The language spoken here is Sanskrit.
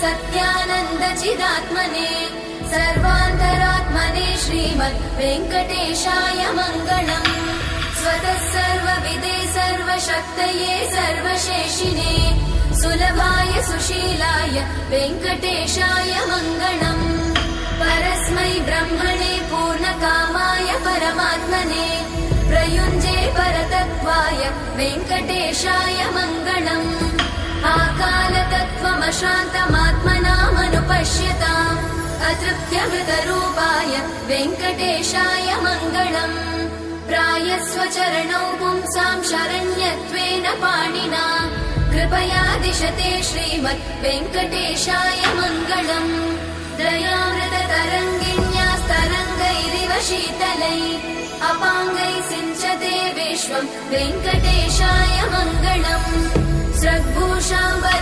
सत्यानन्दचिदात्मने सर्वान्तरात्मने श्रीमद् वेङ्कटेशाय मङ्गलम्। स्वतः सर्वविदे सर्वशक्तये सर्वशेषिने सुलभाय सुशीलाय वेङ्कटेशाय मङ्गलम्। परस्मै ब्रह्मणे पूर्णकामाय परमात्मने प्रयुञ्जे परतत्त्वाय वेङ्कटेशाय मङ्गलम्। आकालतत्त्वमशान्तमात्मनामनुपश्यताम् अतृप्त्यमृतरूपाय वेङ्कटेशाय मङ्गलम्। प्रायस्वचरणौ पुंसां शरण्यत्वेन पाणिना कृपया दिशते श्रीमद् वेङ्कटेशाय मङ्गलम्। दयामृततरङ्गिण्यास्तरङ्गैरिव शीतलै अपाङ्गैः सिञ्चते विश्वं वेङ्कटेशाय मङ्गलम्। स्रग्भूषाम्बर